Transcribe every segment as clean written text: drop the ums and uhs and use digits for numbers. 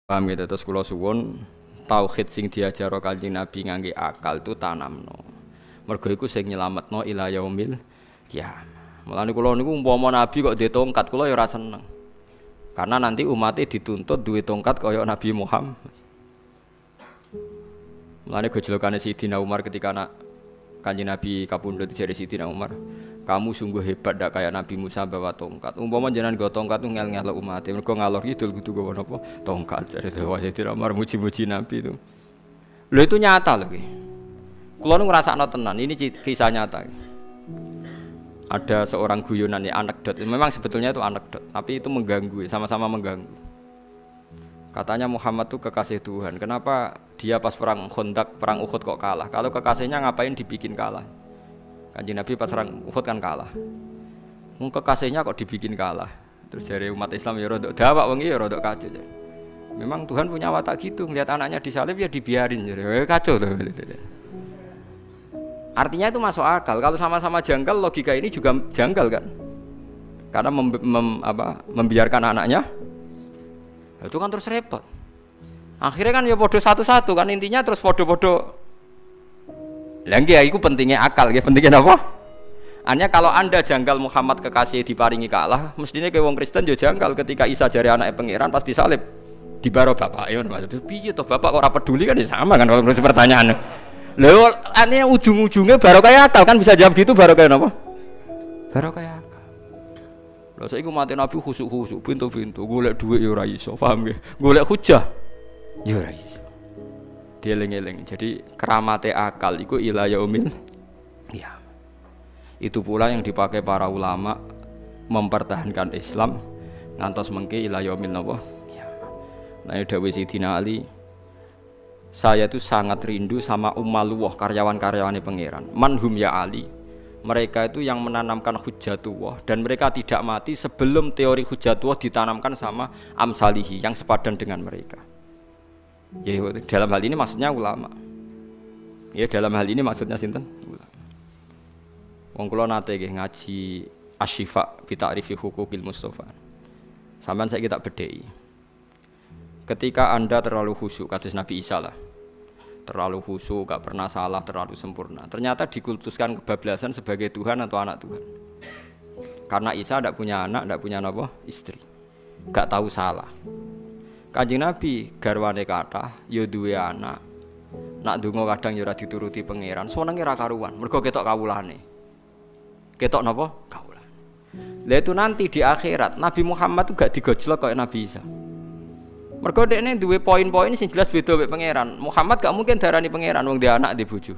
Paham gitu, terus kula suwun tauhid sing diajaro Kanjeng Nabi ngangge akal itu tanamno. Mergo iku sing nyelametno ila yaumil qiyamah. Mulane kula niku umpama Nabi kok duwe tongkat kula ya ora seneng. Karena nanti umatnya dituntut duwe tongkat kaya Nabi Muhammad. Mulane gejolakane Sayyidina Umar ketika anak Kanjeng Nabi kapundhut jare Sayyidina Umar, kamu sungguh hebat ndak kayak Nabi Musa bawa tongkat. Umpama jenengan nggo tongkat ku ngel-ngelo umatnya, mergo ngalor kidul kudu nggo napa? Tongkat. Jare Sayyidina Umar muji-muji Nabi itu. Lho itu nyata lho iki. Kula nu ngrasakno tenan, ini kisah nyata. Ada seorang guyonan ya anekdot. Memang sebetulnya itu anekdot, tapi itu mengganggu, sama-sama mengganggu. Katanya Muhammad tuh kekasih Tuhan. Kenapa dia pas perang Khandaq, perang Uhud kok kalah? Kalau kekasihnya ngapain dibikin kalah? Kanjeng Nabi pas perang Uhud kan kalah. Mung kekasihnya kok dibikin kalah. Terus dari umat Islam ya rodok dawak wong iki ya rodok kacau. Memang Tuhan punya watak gitu, ngelihat anaknya disalib ya dibiarin. Kacau tuh. Artinya itu masuk akal. Kalau sama-sama janggal, logika ini juga janggal kan? Karena membiarkan anaknya, itu kan terus repot. Akhirnya kan ya podo satu-satu kan intinya terus podo-podo. Lagi ya, itu pentingnya akal, ya pentingnya apa? Hanya kalau anda janggal Muhammad kekasih diparingi kalah, mestinya ke wong Kristen ya janggal ketika Isa jari anaknya pangeran pas disalib, dibaro bapak. Ya maksudnya, piye toh bapak kok ora peduli kan ya sama kan kalau menurut pertanyaan. Lho, aneh ujung-ujungnya baru kayak akal kan bisa jawab gitu baru kayak apa? Baru kayak akal. Lho saiki mati Nabi khusuk-khusuk, pintu-pintu, golek dhuwit ya ora iso, paham nggih? Golek hujah ya ora iso. Dieling-eling. Jadi keramate akal iku ila yaumil ya. Itu pula yang dipakai para ulama mempertahankan Islam ngantos mengke ila yaumil napa? Ya. Nah, dawuh Sayyidina Ali, saya itu sangat rindu sama ummaluwah karyawan-karyawane pangeran. Manhum ya Ali. Mereka itu yang menanamkan hujjatullah dan mereka tidak mati sebelum teori hujjatullah ditanamkan sama amsalihi yang sepadan dengan mereka. Ya dalam hal ini maksudnya ulama. Ya dalam hal ini maksudnya sinten? Ulama. Wong kula nate nggih ngaji Asy-Syifa bi ta'rifi huquqil Mustofa. Sampeyan saiki tak bedheki. Ketika anda terlalu khusyuk, kados Nabi Isa lah, terlalu khusyuk, gak pernah salah, terlalu sempurna. Ternyata dikultuskan kebablasan sebagai Tuhan atau anak Tuhan. Karena Isa tidak punya anak, tidak punya apa? Istri, gak tahu salah. Kanjeng Nabi garwane kathah, ya duwe anak. Nak ndonga kadang ya ora dituruti pangeran, senenge ra karuan, mergo ketok kawulane. Ketok napa? Kawulane. Lah itu nanti di akhirat Nabi Muhammad tuh gak digojlok kayak Nabi Isa. Mergo dekne duwe poin-poin sing jelas beda mek pangeran. Muhammad gak mungkin darani pangeran wong dia anak di bojo.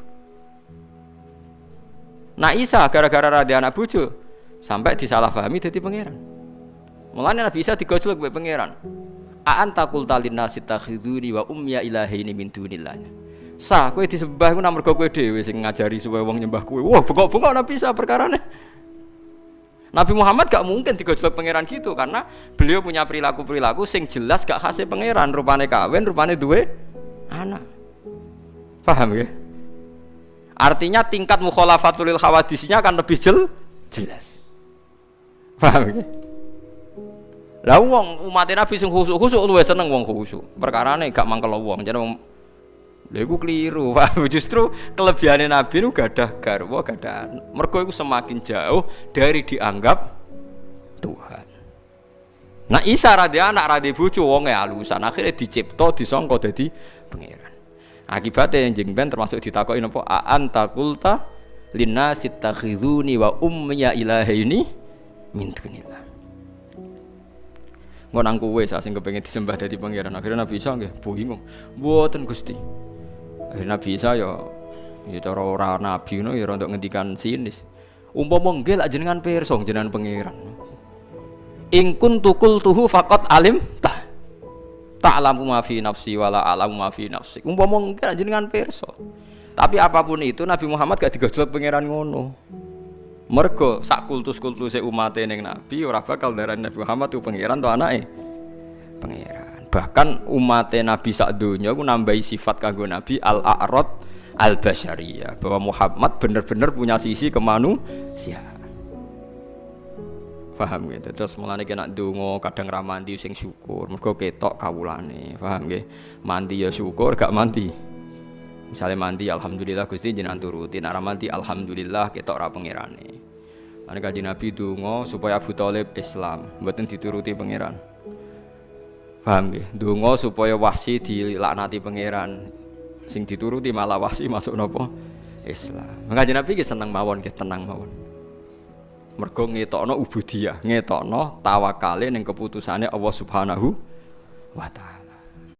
Nah Isa gara-gara ra dia anak bojo sampai disalahpahami dadi pangeran. Mulane Nabi Isa digojlok mek pangeran. A anta qulta linnasi takhiduni wa ummiya ilahaini min dunillah. Sah kowe disembah ku mergo kowe dhewe sing ngajari supaya wong nyembah kowe. Wah, bengok-bengok Nabi Isa perkarane. Nabi Muhammad gak mungkin digojlok pangeran gitu karena beliau punya perilaku-perilaku sing jelas gak khasnya pangeran, rupane kawin, rupane duwe anak. Paham ya? Artinya tingkat mukhalafatul lil hawadisnya akan lebih jelas. Paham ya? Lah wong umat Nabi sing khusuk-khusuk luwih seneng wong khusuk. Perkarane gak mangkel wong, jane wong lha iku kliru, Pak. Justru kelebihane Nabi nu gadah garwa, gadah anak. Mergo iku semakin jauh dari dianggap Tuhan. Nah Isa ra di anak, ra di bojo, wonge alusan. Akhire dicipta, disangka dadi pangeran. Akibatnya njing ben termasuk ditakoki napa a anta qulta linnasi takhizuni wa ummiya ilahaini min dunillah. Nggon nang kowe sing kepengin disembah dadi pangeran. Akhirnya Nabi Isa nggih bingung. Mboten Gusti. Akhirnya Nabi Isa ya cara ora nabi ngono ya untuk ngendikan sinis. Umpama nggih lak jenengan pirsa jenengan pangeran. In kuntu qultuhu faqat alim ta'lamu ma fi nafsi wala a'lamu ma fi nafsi. Umpama nggih lak jenengan pirsa. Tapi apapun itu Nabi Muhammad gak digojlok pangeran ngono. Mergo sak kultus-kultuse umate ning Nabi ora bakal darani Nabi Muhammad itu pangeran to anake pangeran. Bahkan umate Nabi sak donya ku nambahi sifat kanggo Nabi al-a'rad al-basyariyah, bahwa Muhammad benar-benar punya sisi kemanusiaan. Paham gitu. Terus mulane kena ndonga kadang ra mandi sing syukur, mergo ketok kawulane. Paham nggih? Mandi ya syukur, gak mandi. Misalnya mandi alhamdulillah Gusti jenengan turuti, nek ra mandi alhamdulillah ketok ra pangerane. Lan Kanjeng Nabi ndonga supaya Abu Thalib Islam, mboten dituruti pangeran. Paham nggih? Ndonga supaya Wahsy dilaknati pangeran. Sing dituruti malah Wahsy masuk napa? Islam. Kanjeng Nabi ki seneng mawon nggih, tenang mawon. Mergo ngetokno ubudiyah, ngetokno tawakale ning keputusane Allah Subhanahu wa taala.